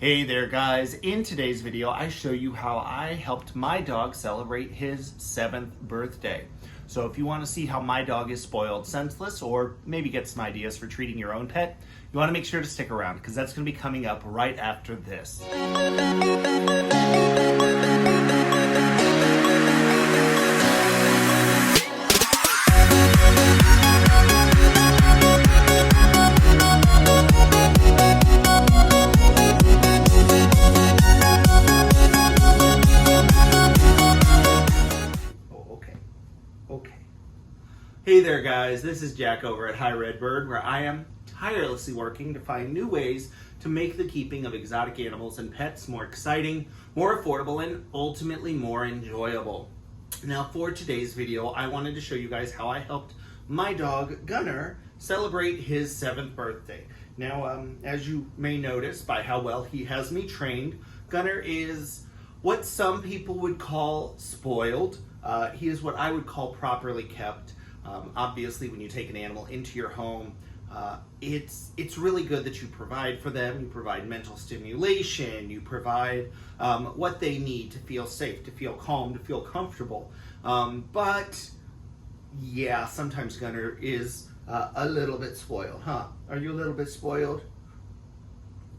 Hey there guys, in today's video I show you how I helped my dog celebrate his 7th birthday. So if you want to see how my dog is spoiled senseless or maybe get some ideas for treating your own pet, you want to make sure to stick around because that's going to be coming up right after this. Hey there guys, this is Jack over at Hi Redbird, where I am tirelessly working to find new ways to make the keeping of exotic animals and pets more exciting, more affordable, and ultimately more enjoyable. Now for today's video, I wanted to show you guys how I helped my dog Gunner celebrate his 7th birthday. Now, as you may notice by how well he has me trained, Gunner is what some people would call spoiled. He is what I would call properly kept. Obviously, when you take an animal into your home, it's really good that you provide for them. You provide mental stimulation. You provide what they need to feel safe, to feel calm, to feel comfortable. But yeah, sometimes Gunner is a little bit spoiled, huh? Are you a little bit spoiled?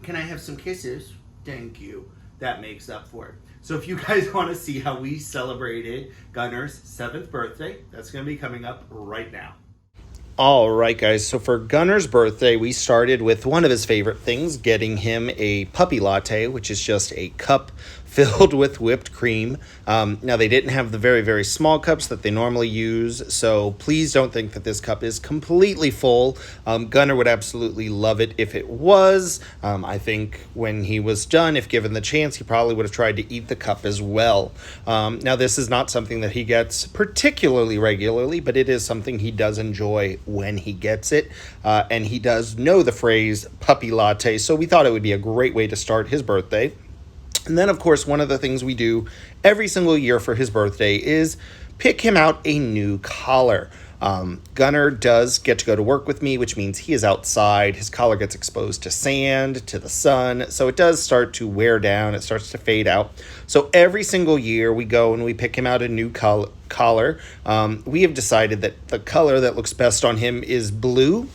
Can I have some kisses? Thank you. That makes up for it. So if you guys want to see how we celebrated Gunner's 7th birthday, that's going to be coming up right now. All right, guys. So for Gunner's birthday, we started with one of his favorite things, getting him a puppy latte, which is just a cup filled with whipped cream. Now, they didn't have the very, very small cups that they normally use, so please don't think that this cup is completely full. Gunner would absolutely love it if it was. I think when he was done, if given the chance, he probably would have tried to eat the cup as well. Now, this is not something that he gets particularly regularly, but it is something he does enjoy when he gets it, and he does know the phrase puppy latte, so we thought it would be a great way to start his birthday. And then, of course, one of the things we do every single year for his birthday is pick him out a new collar. Gunner does get to go to work with me, which means he is outside. His collar gets exposed to sand, to the sun, so it does start to wear down. It starts to fade out. So every single year we go and we pick him out a new collar. We have decided that the color that looks best on him is blue,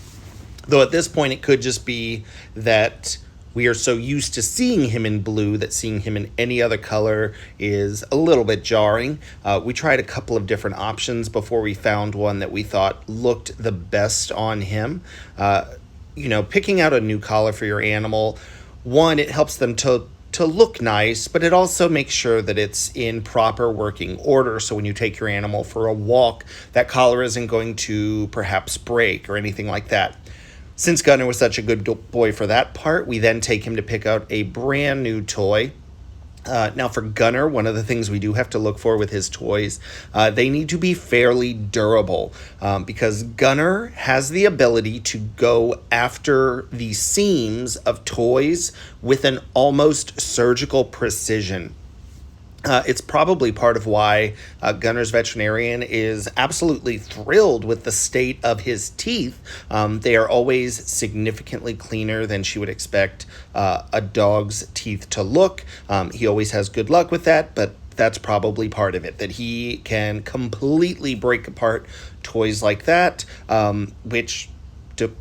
though at this point it could just be that we are so used to seeing him in blue that seeing him in any other color is a little bit jarring. We tried a couple of different options before we found one that we thought looked the best on him. Picking out a new collar for your animal, one, it helps them to look nice, but it also makes sure that it's in proper working order. So when you take your animal for a walk, that collar isn't going to perhaps break or anything like that. Since Gunner was such a good boy for that part, we then take him to pick out a brand new toy. Now for Gunner, one of the things we do have to look for with his toys, they need to be fairly durable because Gunner has the ability to go after the seams of toys with an almost surgical precision. It's probably part of why Gunner's veterinarian is absolutely thrilled with the state of his teeth. They are always significantly cleaner than she would expect a dog's teeth to look. He always has good luck with that, but that's probably part of it, that he can completely break apart toys like that, which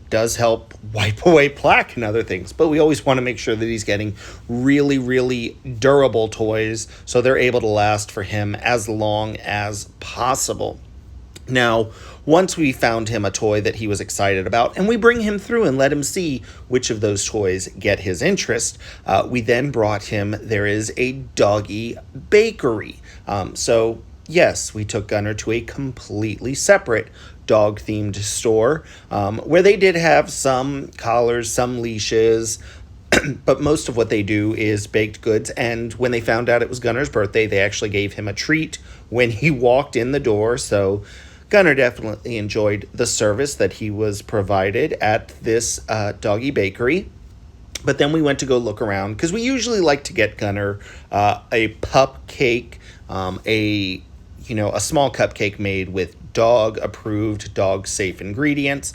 does help wipe away plaque and other things. But we always want to make sure that he's getting really, really durable toys so they're able to last for him as long as possible. Now, once we found him a toy that he was excited about, and we bring him through and let him see which of those toys get his interest, we then brought him, there is a doggy bakery. So yes, we took Gunner to a completely separate dog-themed store where they did have some collars, some leashes, but most of what they do is baked goods. And when they found out it was Gunner's birthday, they actually gave him a treat when he walked in the door. So Gunner definitely enjoyed the service that he was provided at this doggy bakery. But then we went to go look around because we usually like to get Gunner a pup cake, a small cupcake made with dog approved, dog safe ingredients.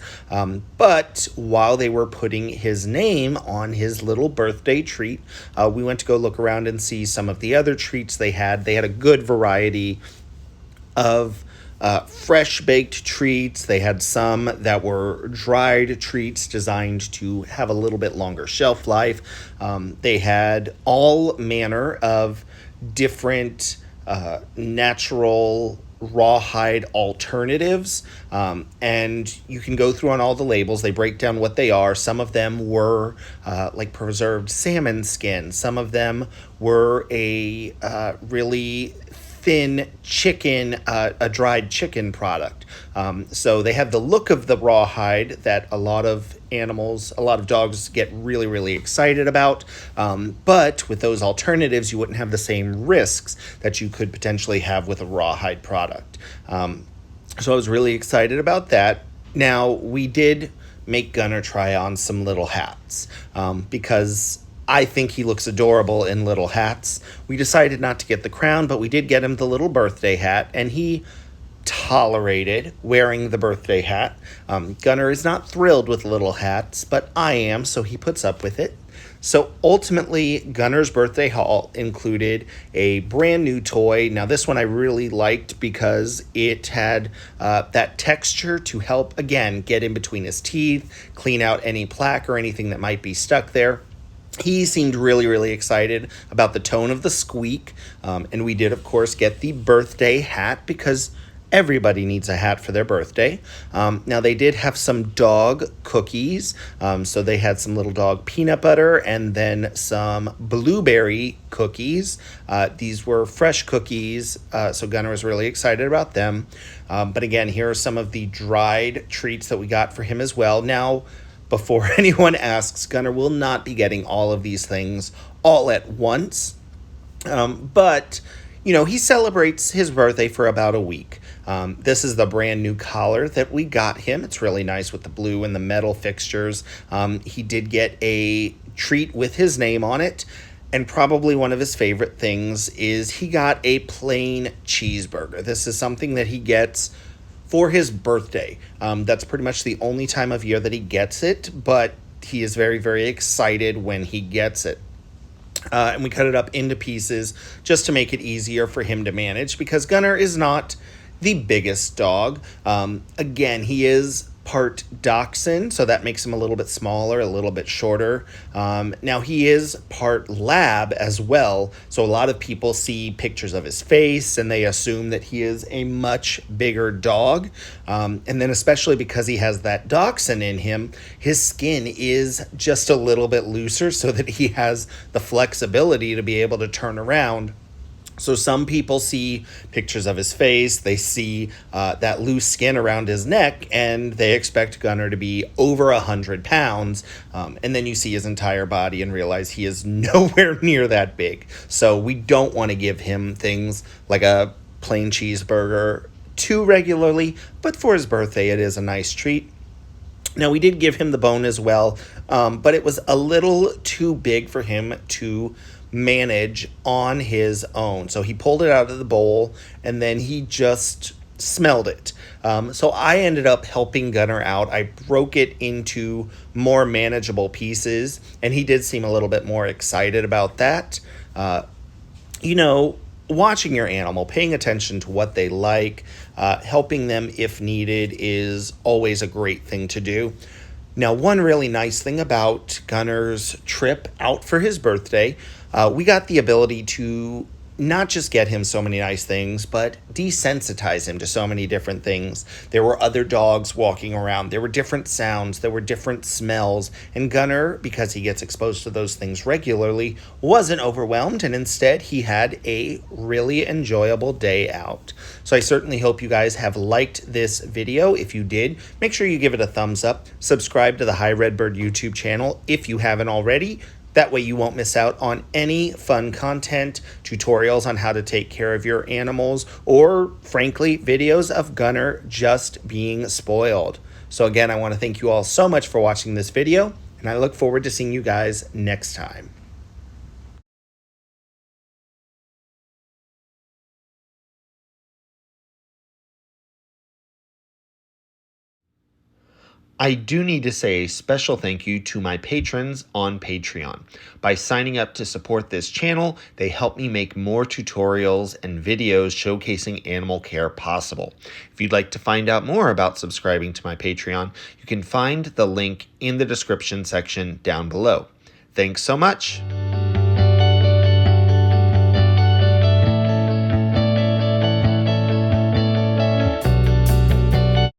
But while they were putting his name on his little birthday treat, we went to go look around and see some of the other treats they had. They had a good variety of fresh baked treats. They had some that were dried treats designed to have a little bit longer shelf life. They had all manner of different natural rawhide alternatives, and you can go through on all the labels. They break down what they are. Some of them were like preserved salmon skin. Some of them were a really thin chicken, a dried chicken product. So they have the look of the rawhide that a lot of animals, a lot of dogs get really, really excited about. But with those alternatives, you wouldn't have the same risks that you could potentially have with a rawhide product. So I was really excited about that. Now, we did make Gunner try on some little hats because I think he looks adorable in little hats. We decided not to get the crown, but we did get him the little birthday hat, and he tolerated wearing the birthday hat. Gunner is not thrilled with little hats, but I am, so he puts up with it. So ultimately, Gunner's birthday haul included a brand new toy. Now, this one I really liked because it had that texture to help, again, get in between his teeth, clean out any plaque or anything that might be stuck there. He seemed really, really excited about the tone of the squeak. And we did, of course, get the birthday hat because everybody needs a hat for their birthday. Now, they did have some dog cookies. So they had some little dog peanut butter and then some blueberry cookies. These were fresh cookies, so Gunner was really excited about them. But again, here are some of the dried treats that we got for him as well. Now, before anyone asks, Gunner will not be getting all of these things all at once. But, you know, he celebrates his birthday for about a week. This is the brand new collar that we got him. It's really nice with the blue and the metal fixtures. He did get a treat with his name on it. And probably one of his favorite things is he got a plain cheeseburger. This is something that he gets for his birthday. That's pretty much the only time of year that he gets it, but he is very, very excited when he gets it. And we cut it up into pieces just to make it easier for him to manage because Gunner is not the biggest dog. Again, he is part dachshund, so that makes him a little bit smaller, a little bit shorter. Now, he is part lab as well, so a lot of people see pictures of his face and they assume that he is a much bigger dog. And then especially because he has that dachshund in him, his skin is just a little bit looser so that he has the flexibility to be able to turn around. So some people see pictures of his face, they see that loose skin around his neck, and they expect Gunner to be over 100 pounds. And then you see his entire body and realize he is nowhere near that big. So we don't want to give him things like a plain cheeseburger too regularly, but for his birthday, it is a nice treat. Now, we did give him the bone as well, but it was a little too big for him to manage on his own. So he pulled it out of the bowl and then he just smelled it. So I ended up helping Gunner out. I broke it into more manageable pieces and he did seem a little bit more excited about that. You know, watching your animal, paying attention to what they like, helping them if needed is always a great thing to do. Now, one really nice thing about Gunner's trip out for his birthday, we got the ability to not just get him so many nice things, but desensitize him to so many different things. There were other dogs walking around. There were different sounds. There were different smells. And Gunner, because he gets exposed to those things regularly, wasn't overwhelmed. And instead, he had a really enjoyable day out. So I certainly hope you guys have liked this video. If you did, make sure you give it a thumbs up. Subscribe to the Hi Redbird YouTube channel if you haven't already. That way you won't miss out on any fun content, tutorials on how to take care of your animals, or frankly, videos of Gunner just being spoiled. So again, I want to thank you all so much for watching this video, and I look forward to seeing you guys next time. I do need to say a special thank you to my patrons on Patreon. By signing up to support this channel, they help me make more tutorials and videos showcasing animal care possible. If you'd like to find out more about subscribing to my Patreon, you can find the link in the description section down below. Thanks so much.